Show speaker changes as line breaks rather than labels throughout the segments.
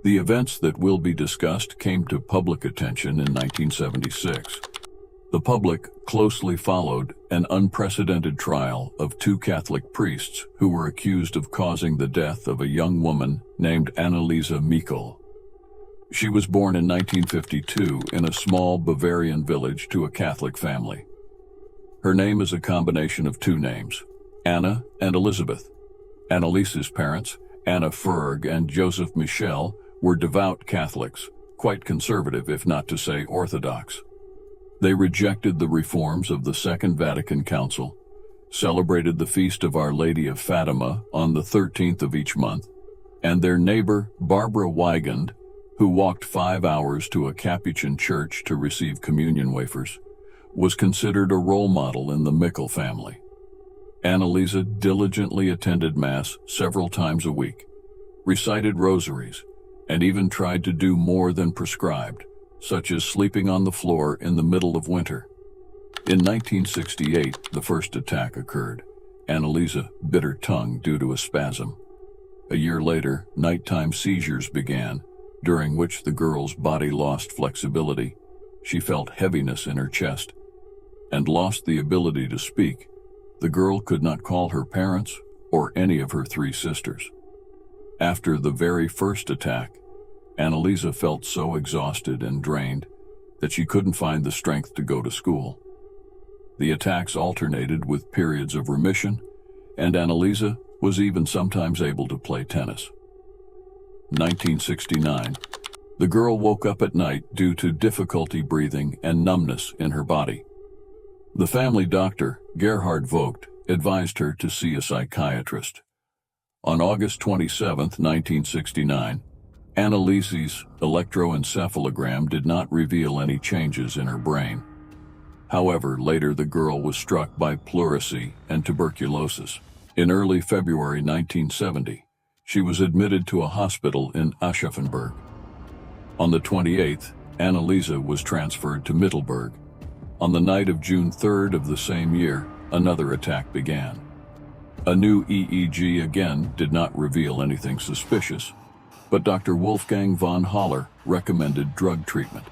The events that will be discussed came to public attention in 1976. The public closely followed an unprecedented trial of two Catholic priests who were accused of causing the death of a young woman named Anneliese Michel. She was born in 1952 in a small Bavarian village to a Catholic family. Her name is a combination of two names, Anna and Elizabeth. Annalise's parents, Anna Ferg and Joseph Michel, were devout Catholics, quite conservative if not to say orthodox. They rejected the reforms of the Second Vatican Council, celebrated the feast of Our Lady of Fatima on the 13th of each month, and their neighbor, Barbara Weigand, who walked 5 hours to a Capuchin church to receive communion wafers, was considered a role model in the Michel family. Annalize diligently attended Mass several times a week, recited rosaries, and even tried to do more than prescribed, such as sleeping on the floor in the middle of winter. In 1968, the first attack occurred. Annalize bit her tongue due to a spasm. A year later, nighttime seizures began, during which the girl's body lost flexibility. She felt heaviness in her chest and lost the ability to speak. The girl could not call her parents or any of her 3 sisters. After the very first attack, Annalize felt so exhausted and drained that she couldn't find the strength to go to school. The attacks alternated with periods of remission, and Annalize was even sometimes able to play tennis. 1969. The girl woke up at night due to difficulty breathing and numbness in her body. The family doctor, Gerhard Vogt, advised her to see a psychiatrist. On August 27, 1969, Annalise's electroencephalogram did not reveal any changes in her brain. However, later the girl was struck by pleurisy and tuberculosis. In early February 1970, she was admitted to a hospital in Aschaffenburg. On the 28th, Annalize was transferred to Middelburg. On the night of June 3rd of the same year, another attack began. A new EEG again did not reveal anything suspicious, but Dr. Wolfgang von Haller recommended drug treatment.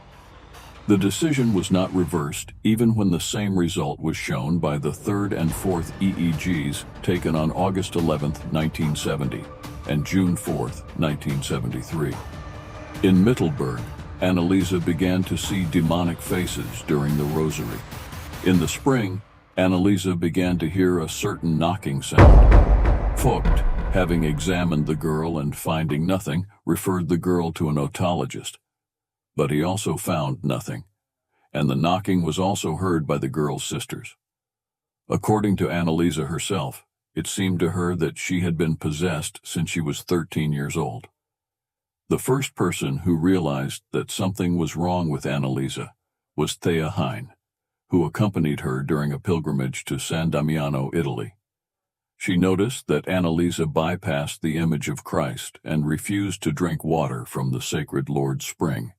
The decision was not reversed even when the same result was shown by the third and fourth EEGs taken on August 11, 1970, and June 4, 1973. In Mittelberg, Annalize began to see demonic faces during the rosary. In the spring, Annalize began to hear a certain knocking sound. Vogt, having examined the girl and finding nothing, referred the girl to an otologist. But he also found nothing, and the knocking was also heard by the girl's sisters. According to Annalize herself, it seemed to her that she had been possessed since she was 13 years old. The first person who realized that something was wrong with Annalize was Thea Hein, who accompanied her during a pilgrimage to San Damiano, Italy. She noticed that Annalize bypassed the image of Christ and refused to drink water from the sacred Lord's spring.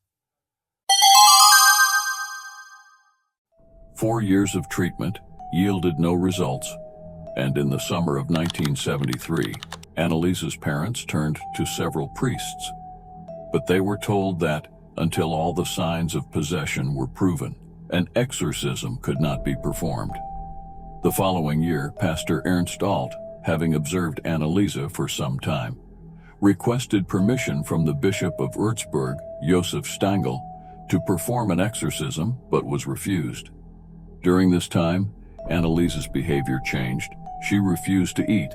4 years of treatment yielded no results, and in the summer of 1973, Annalise's parents turned to several priests. But they were told that, until all the signs of possession were proven, an exorcism could not be performed. The following year, Pastor Ernst Alt, having observed Annalize for some time, requested permission from the Bishop of Würzburg, Josef Stangl, to perform an exorcism, but was refused. During this time, Annalise's behavior changed. She refused to eat,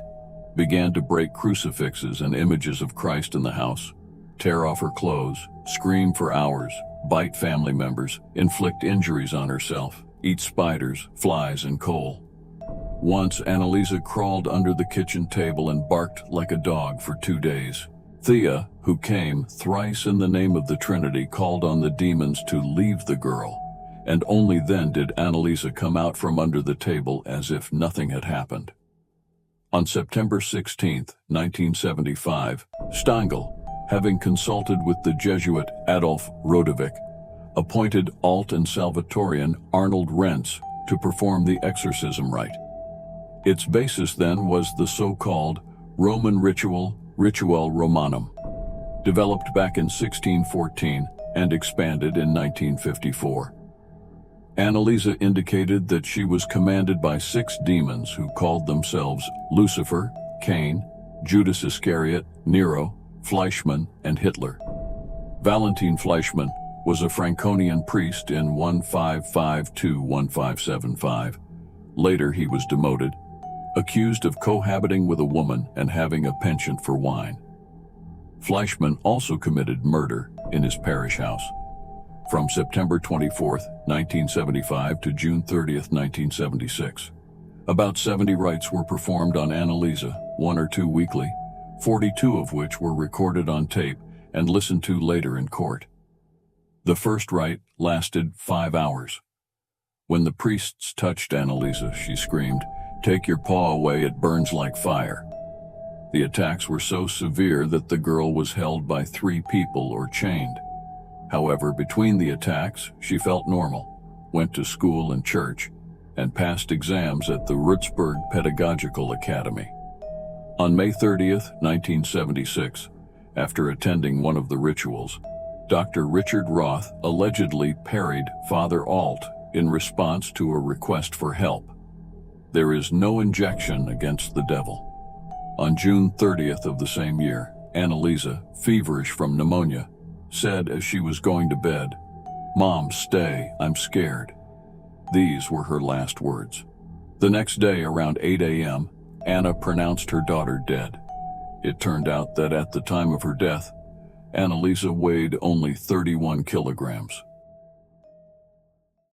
began to break crucifixes and images of Christ in the house, tear off her clothes, scream for hours, bite family members, inflict injuries on herself, eat spiders, flies, and coal. Once, Annalize crawled under the kitchen table and barked like a dog for 2 days. Thea, who came thrice in the name of the Trinity, called on the demons to leave the girl, and only then did Annalize come out from under the table as if nothing had happened. On September 16, 1975, Stangl, having consulted with the Jesuit Adolf Rodewijk, appointed Alt and Salvatorian Arnold Rentz to perform the exorcism rite. Its basis then was the so-called Roman ritual, Ritual Romanum. developed back in 1614 and expanded in 1954. Annalize indicated that she was commanded by 6 demons who called themselves Lucifer, Cain, Judas Iscariot, Nero, Fleischmann, and Hitler. Valentin Fleischmann was a Franconian priest in 1552-1575. Later he was demoted, accused of cohabiting with a woman and having a penchant for wine. Fleischmann also committed murder in his parish house. From September 24, 1975 to June 30, 1976. About 70 rites were performed on Annalize, 1 or 2 weekly, 42 of which were recorded on tape and listened to later in court. The first rite lasted 5 hours. When the priests touched Annalize, she screamed, "Take your paw away, it burns like fire." The attacks were so severe that the girl was held by 3 people or chained. However, between the attacks, she felt normal, went to school and church, and passed exams at the Würzburg Pedagogical Academy. On May 30, 1976, after attending one of the rituals, Dr. Richard Roth allegedly parried Father Alt in response to a request for help. There is no injection against the devil. On June 30th of the same year, Annalize, feverish from pneumonia, said as she was going to bed, "Mom, stay, I'm scared." These were her last words. The next day, around 8 a.m., Anna pronounced her daughter dead. It turned out that at the time of her death, Annalize weighed only 31 kilograms.